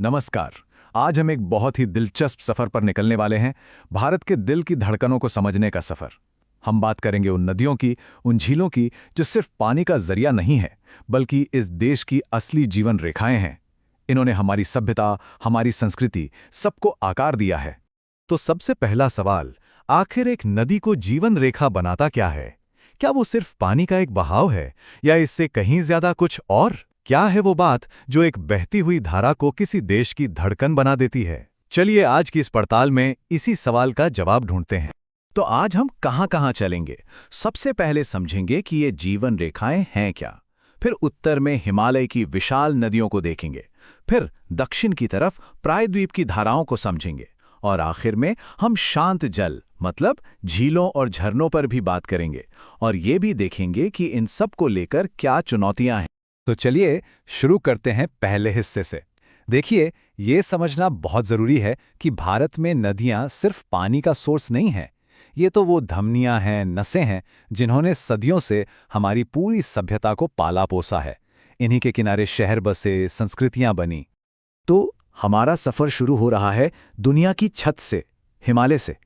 नमस्कार। आज हम एक बहुत ही दिलचस्प सफर पर निकलने वाले हैं, भारत के दिल की धड़कनों को समझने का सफर। हम बात करेंगे उन नदियों की, उन झीलों की जो सिर्फ पानी का जरिया नहीं है, बल्कि इस देश की असली जीवन रेखाएं हैं। इन्होंने हमारी सभ्यता, हमारी संस्कृति, सबको आकार दिया है। तो सबसे पहला सवाल, आखिर एक नदी को जीवन रेखा बनाता क्या है? क्या वो सिर्फ पानी का एक बहाव है या इससे कहीं ज्यादा कुछ और? क्या है वो बात जो एक बहती हुई धारा को किसी देश की धड़कन बना देती है? चलिए आज की इस पड़ताल में इसी सवाल का जवाब ढूंढते हैं। तो आज हम कहां-कहां चलेंगे। सबसे पहले समझेंगे कि ये जीवन रेखाएं हैं क्या। फिर उत्तर में हिमालय की विशाल नदियों को देखेंगे। फिर दक्षिण की तरफ प्रायद्वीप की धाराओं को समझेंगे। और आखिर में हम शांत जल मतलब झीलों और झरनों पर भी बात करेंगे और ये भी देखेंगे कि इन सब को लेकर क्या चुनौतियां हैं। तो चलिए शुरू करते हैं पहले हिस्से से। देखिए, ये समझना बहुत जरूरी है कि भारत में नदियां सिर्फ पानी का सोर्स नहीं है। ये तो वो धमनियां हैं, नसें हैं, जिन्होंने सदियों से हमारी पूरी सभ्यता को पाला पोसा है। इन्हीं के किनारे शहर बसे, संस्कृतियां बनी। तो हमारा सफर शुरू हो रहा है दुनिया की छत से, हिमालय से।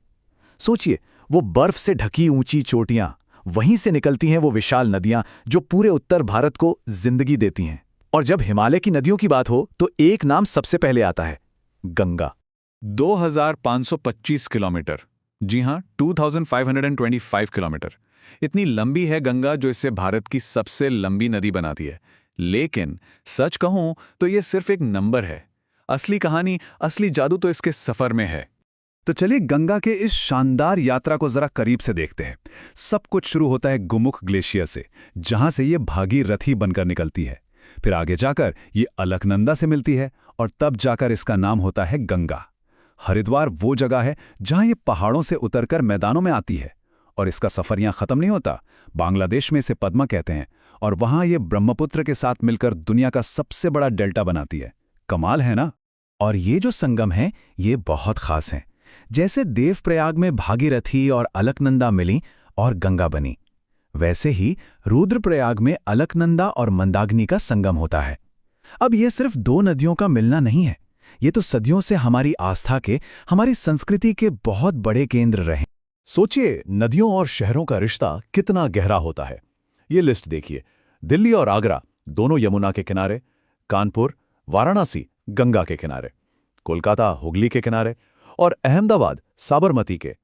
सोचिए, वो बर्फ से ढकी ऊंची चोटियां, वहीं से निकलती हैं वो विशाल नदियां जो पूरे उत्तर भारत को जिंदगी देती हैं। और जब हिमालय की नदियों की बात हो तो एक नाम सबसे पहले आता है, गंगा। 2525 किलोमीटर, जी हां, 2525 किलोमीटर। इतनी लंबी है गंगा जो इसे भारत की सबसे लंबी नदी बनाती है। लेकिन सच कहूं तो ये सिर्फ एक नंबर है। असली कहानी, असली जादू तो इसके सफर में है। तो चलिए गंगा के इस शानदार यात्रा को जरा करीब से देखते हैं। सब कुछ शुरू होता है गोमुख ग्लेशियर से, जहां से ये भागीरथी बनकर निकलती है। फिर आगे जाकर ये अलकनंदा से मिलती है और तब जाकर इसका नाम होता है गंगा। हरिद्वार वो जगह है जहां ये पहाड़ों से उतरकर मैदानों में आती है। और इसका सफर यहां खत्म नहीं होता। बांग्लादेश में इसे पद्मा कहते हैं और वहां ये ब्रह्मपुत्र के साथ मिलकर दुनिया का सबसे बड़ा डेल्टा बनाती है। कमाल है ना? और ये जो संगम हैं, ये बहुत खास हैं। जैसे देवप्रयाग में भागीरथी और अलकनंदा मिली और गंगा बनी, वैसे ही रुद्रप्रयाग में अलकनंदा और मंदाकिनी का संगम होता है। अब ये सिर्फ दो नदियों का मिलना नहीं है, ये तो सदियों से हमारी आस्था के, हमारी संस्कृति के बहुत बड़े केंद्र रहे। सोचिए, नदियों और शहरों का रिश्ता कितना गहरा होता है। ये लिस्ट देखिए, दिल्ली और आगरा दोनों यमुना के किनारे, कानपुर, वाराणसी गंगा के किनारे, कोलकाता हुगली के किनारे और अहमदाबाद साबरमती के।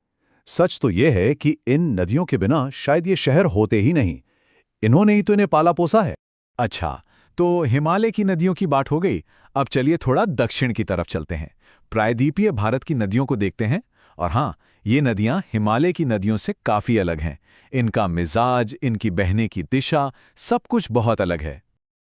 सच तो यह है कि इन नदियों के बिना शायद ये शहर होते ही नहीं। इन्होंने ही तो इन्हें पाला पोसा है। अच्छा, तो हिमालय की नदियों की बात हो गई। अब चलिए थोड़ा दक्षिण की तरफ चलते हैं, प्रायद्वीपीय भारत की नदियों को देखते हैं। और हाँ, ये नदियां हिमालय की नदियों से काफी अलग हैं। इनका मिजाज, इनकी बहने की दिशा, सब कुछ बहुत अलग है।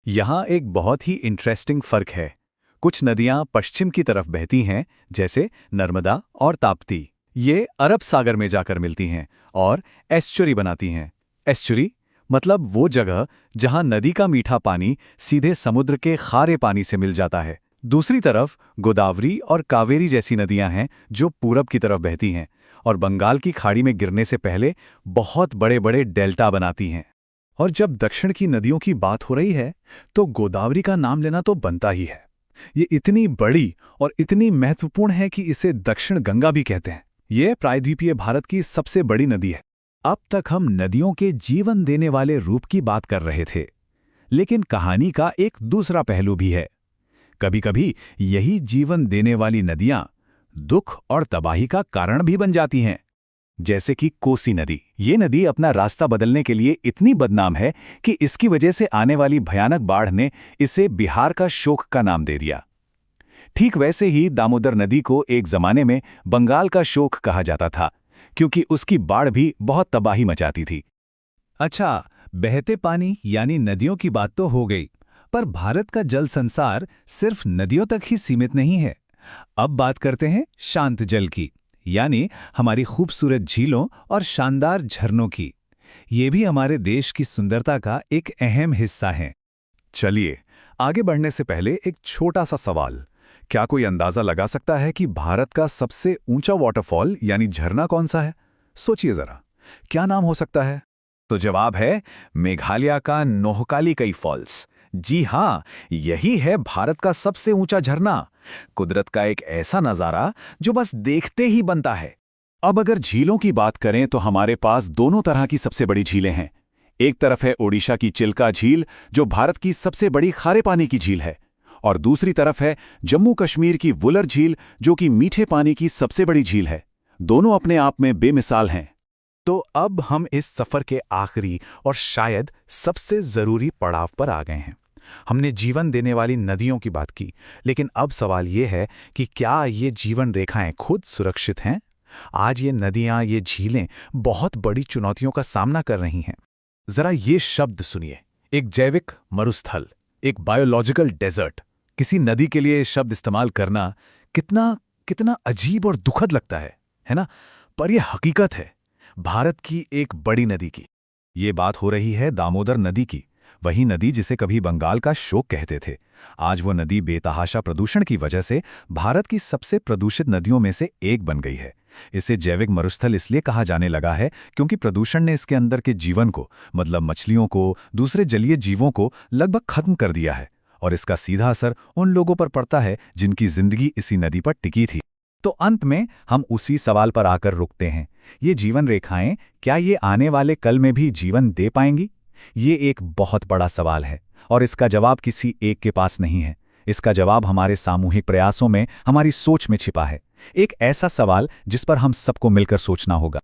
यहाँ एक बहुत ही इंटरेस्टिंग फर्क है। कुछ नदियां पश्चिम की तरफ बहती हैं, जैसे नर्मदा और ताप्ती। ये अरब सागर में जाकर मिलती हैं और एस्चुरी बनाती हैं। एस्चुरी मतलब वो जगह जहां नदी का मीठा पानी सीधे समुद्र के खारे पानी से मिल जाता है। दूसरी तरफ गोदावरी और कावेरी जैसी नदियां हैं जो पूरब की तरफ बहती हैं और बंगाल की खाड़ी में गिरने से पहले बहुत बड़े-बड़े डेल्टा बनाती हैं। और जब दक्षिण की नदियों की बात हो रही है तो गोदावरी का नाम लेना तो बनता ही है। ये इतनी बड़ी और इतनी महत्वपूर्ण है कि इसे दक्षिण गंगा भी कहते हैं। ये प्रायद्वीपीय भारत की सबसे बड़ी नदी है। अब तक हम नदियों के जीवन देने वाले रूप की बात कर रहे थे, लेकिन कहानी का एक दूसरा पहलू भी है। कभी-कभी यही जीवन देने वाली नदियां दुख और तबाही का कारण भी बन जाती हैं। जैसे कि कोसी नदी। ये नदी अपना रास्ता बदलने के लिए इतनी बदनाम है कि इसकी वजह से आने वाली भयानक बाढ़ ने इसे बिहार का शोक का नाम दे दिया। ठीक वैसे ही दामोदर नदी को एक जमाने में बंगाल का शोक कहा जाता था, क्योंकि उसकी बाढ़ भी बहुत तबाही मचाती थी। अच्छा, बहते पानी यानी नदियों की बात तो हो गई, पर भारत का जल संसार सिर्फ नदियों तक ही सीमित नहीं है। अब बात करते हैं शांत जल की, यानी हमारी खूबसूरत झीलों और शानदार झरनों की। ये भी हमारे देश की सुंदरता का एक अहम हिस्सा हैं। चलिए, आगे बढ़ने से पहले एक छोटा सा सवाल। क्या कोई अंदाजा लगा सकता है कि भारत का सबसे ऊंचा वाटरफॉल यानी झरना कौन सा है? सोचिए जरा, क्या नाम हो सकता है? तो जवाब है मेघालय का नोहकाली कई फॉल्स, जी हाँ, यही है भारत का सबसे ऊंचा झरना। कुदरत का एक ऐसा नजारा जो बस देखते ही बनता है। अब अगर झीलों की बात करें तो हमारे पास दोनों तरह की सबसे बड़ी झीलें हैं। एक तरफ है ओडिशा की चिल्का झील, जो भारत की सबसे बड़ी खारे पानी की झील है, और दूसरी तरफ है जम्मू कश्मीर की वुलर झील, जो कि मीठे पानी की सबसे बड़ी झील है। दोनों अपने आप में बेमिसाल हैं। तो अब हम इस सफर के आखिरी और शायद सबसे जरूरी पड़ाव पर आ गए हैं। हमने जीवन देने वाली नदियों की बात की, लेकिन अब सवाल ये है कि क्या ये जीवन रेखाएं खुद सुरक्षित हैं? आज ये नदियां, ये झीलें बहुत बड़ी चुनौतियों का सामना कर रही हैं। जरा ये शब्द सुनिए, एक जैविक मरुस्थल, एक बायोलॉजिकल डेजर्ट। किसी नदी के लिए ये शब्द इस्तेमाल करना कितना कितना अजीब और दुखद लगता है ना? पर यह हकीकत है भारत की एक बड़ी नदी की। ये बात हो रही है दामोदर नदी की, वही नदी जिसे कभी बंगाल का शोक कहते थे। आज वो नदी बेतहाशा प्रदूषण की वजह से भारत की सबसे प्रदूषित नदियों में से एक बन गई है। इसे जैविक मरुस्थल इसलिए कहा जाने लगा है क्योंकि प्रदूषण ने इसके अंदर के जीवन को, मतलब मछलियों को, दूसरे जलीय जीवों को लगभग खत्म कर दिया है, और इसका सीधा असर उन लोगों पर पड़ता है जिनकी जिंदगी इसी नदी पर टिकी थी। तो अंत में हम उसी सवाल पर आकर रुकते हैं, ये जीवन रेखाएं क्या ये आने वाले कल में भी जीवन दे पाएंगी? ये एक बहुत बड़ा सवाल है, और इसका जवाब किसी एक के पास नहीं है। इसका जवाब हमारे सामूहिक प्रयासों में, हमारी सोच में छिपा है। एक ऐसा सवाल जिस पर हम सबको मिलकर सोचना होगा।